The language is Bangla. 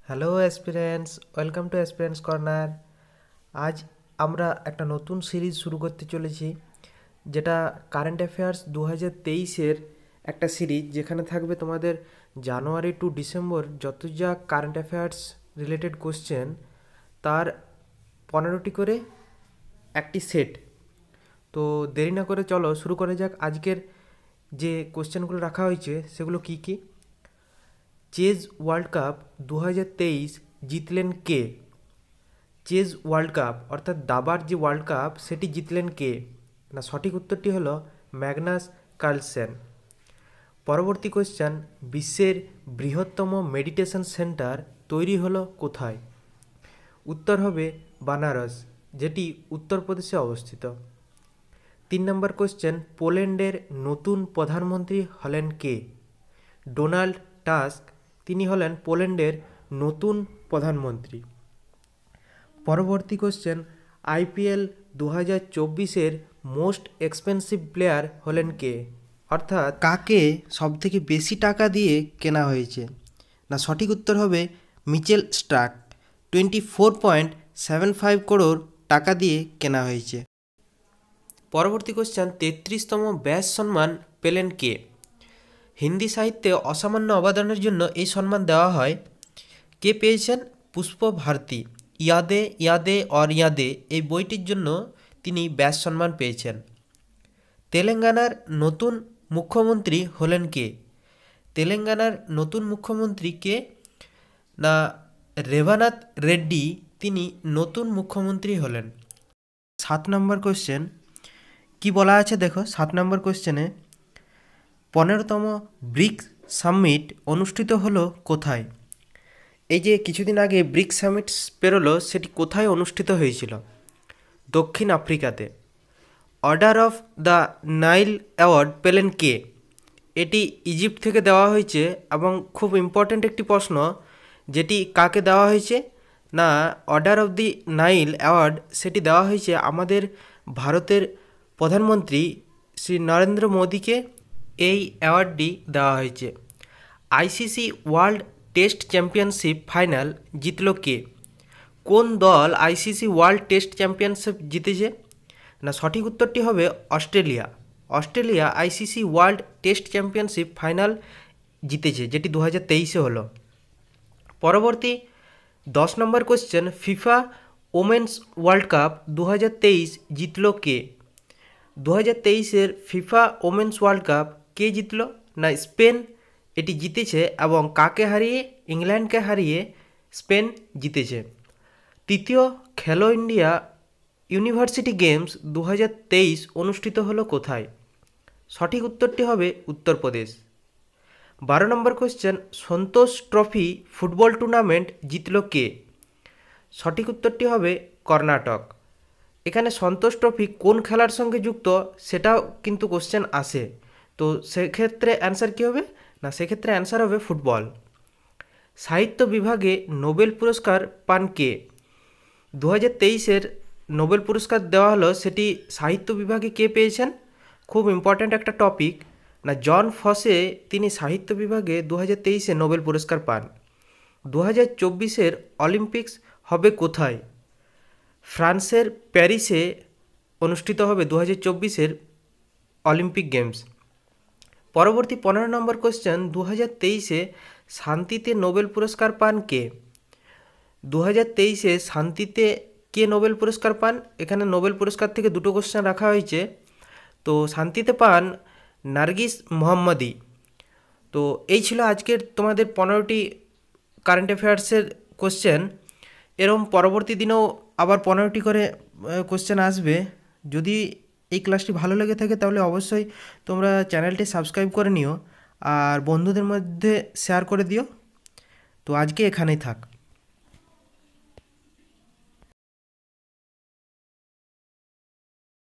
Hello aspirants, welcome to aspirants corner. আজ আমরা একটা নতুন সিরিজ শুরু করতে চলেছি, যেটা কারেন্ট অ্যাফেয়ার্স 2023-এর একটা সিরিজ, যেখানে থাকবে তোমাদের জানুয়ারি টু ডিসেম্বর যত যা কারেন্ট অ্যাফেয়ার্স রিলেটেড কোশ্চেন, তার 15টি করে একটি সেট। তো দেরি না করে চলো শুরু করা যাক। আজকের যে কোশ্চেনগুলো রাখা হয়েছে সেগুলো কি কি? চেজ ওয়ার্ল্ড কাপ 2023 জিতলেন কে? চেজ ওয়ার্ল্ড কাপ অর্থাৎ দাবার যে ওয়ার্ল্ড কাপ সেটি জিতলেন কে? না, সঠিক উত্তরটি হলো ম্যাগনাস কার্লসেন। পরবর্তী কোশ্চেন, বিশ্বের বৃহত্তম মেডিটেশন সেন্টার তৈরি হলো কোথায়? উত্তর হবে বানারস, যেটি উত্তরপ্রদেশে অবস্থিত। 3 নম্বর কোশ্চেন, পোল্যান্ডের নতুন প্রধানমন্ত্রী হলেন কে? ডোনাল্ড টাস্ক, তিনি হলেন পোল্যান্ডের নতুন প্রধানমন্ত্রী। পরবর্তী কোশ্চেন, আইপিএল 2024-এর মোস্ট এক্সপেন্সিভ প্লেয়ার হলেন কে? অর্থাৎ কাকে সবথেকে বেশি টাকা দিয়ে কেনা হয়েছে? না, সঠিক উত্তর হবে মিচেল স্টার্ক। 24.75 করোড় টাকা দিয়ে কেনা হয়েছে। পরবর্তী কোশ্চেন, 33তম ব্যাস সম্মান পেলেন কে? হিন্দি সাহিত্যে অসামান্য অবদানের জন্য এই সম্মান দেওয়া হয়। কে পেয়েছেন? পুষ্প ভারতী। ইয়াদে ইয়াদে অর ইয়াদে এই বইটির জন্য তিনি ব্যাস সম্মান পেয়েছেন। তেলেঙ্গানার নতুন মুখ্যমন্ত্রী হলেন কে? তেলেঙ্গানার নতুন মুখ্যমন্ত্রী কে? না, রেভানাথ রেড্ডি, তিনি নতুন মুখ্যমন্ত্রী হলেন। 7 নম্বর কোশ্চেন কি বলা আছে দেখো। 7 নম্বর কোশ্চেনে 15তম ব্রিক্স সামিট অনুষ্ঠিত হলো কোথায়? এই যে কিছুদিন আগে ব্রিক্স সামিট পেরোলো, সেটি কোথায় অনুষ্ঠিত হয়েছিল? দক্ষিণ আফ্রিকাতে। Order of the Nile award পেলেন কে? এটি ইজিপ্ট থেকে দেওয়া হয়েছে এবং খুব ইম্পর্ট্যান্ট একটি প্রশ্ন, যেটি কাকে দেওয়া হয়েছে? না, order of the Nile award সেটি দেওয়া হয়েছে আমাদের ভারতের প্রধানমন্ত্রী শ্রী নরেন্দ্র মোদীকে এই অ্যাওয়ার্ডটি দেওয়া হয়েছে। ICC world test championship final জিতল কে? কোন দল আইসিসি ওয়ার্ল্ড টেস্ট চ্যাম্পিয়নশিপ জিতেছে? না, সঠিক উত্তরটি হবে Australia. Australia ICC world test championship final জিতেছে, যেটি 2023-এ হলো। পরবর্তী 10 number question, FIFA women's world cup 2023 জিতল কে? 2023-এর ফিফা ওমেন্স ওয়ার্ল্ড কাপ কে জিতল? না, স্পেন এটি জিতেছে, এবং কাকে হারিয়ে? ইংল্যান্ডকে হারিয়ে স্পেন জিতেছে। তৃতীয় খেলো ইন্ডিয়া ইউনিভার্সিটি গেমস 2023 অনুষ্ঠিত হলো কোথায়? সঠিক উত্তরটি হবে উত্তরপ্রদেশ। 12 নম্বর কোশ্চেন, সন্তোষ ট্রফি ফুটবল টুর্নামেন্ট জিতল কে? সঠিক উত্তরটি হবে কর্ণাটক। এখানে সন্তোষ ট্রফি কোন খেলার সঙ্গে যুক্ত সেটাও কিন্তু কোশ্চেন আসে, তো সেক্ষেত্রে অ্যান্সার কী হবে? না, সেক্ষেত্রে অ্যান্সার হবে ফুটবল। সাহিত্য বিভাগে নোবেল পুরস্কার পান কে? 2023-এর নোবেল পুরস্কার দেওয়া হলো, সেটি সাহিত্য বিভাগে কে পেয়েছেন? খুব ইম্পর্ট্যান্ট একটা টপিক। না, জন ফসে, তিনি সাহিত্য বিভাগে 2023-এ নোবেল পুরস্কার পান। 2024-এর অলিম্পিক্স হবে কোথায়? ফ্রান্সের প্যারিসে অনুষ্ঠিত হবে 2024-এর অলিম্পিক গেমস। পরবর্তী 15 নম্বর কোশ্চেন, 2023-এ শান্তিতে নোবেল পুরস্কার পান কে? 2023-এ শান্তিতে কে নোবেল পুরস্কার পান? এখানে নোবেল পুরস্কার থেকে দুটো কোশ্চেন রাখা হয়েছে, তো শান্তিতে পান নার্গিস মোহাম্মদী। তো এই ছিল আজকের তোমাদের 15টি কারেন্ট অ্যাফেয়ার্সের কোশ্চেন। এরম পরবর্তী দিনেও আবার 15টি করে কোশ্চেন আসবে। যদি এই ক্লাসটি ভালো লেগে থাকে তাহলে অবশ্যই তোমরা চ্যানেলটি সাবস্ক্রাইব করে নিও আর বন্ধুদের মধ্যে শেয়ার করে দিও। তো আজকে এখানেই থাক।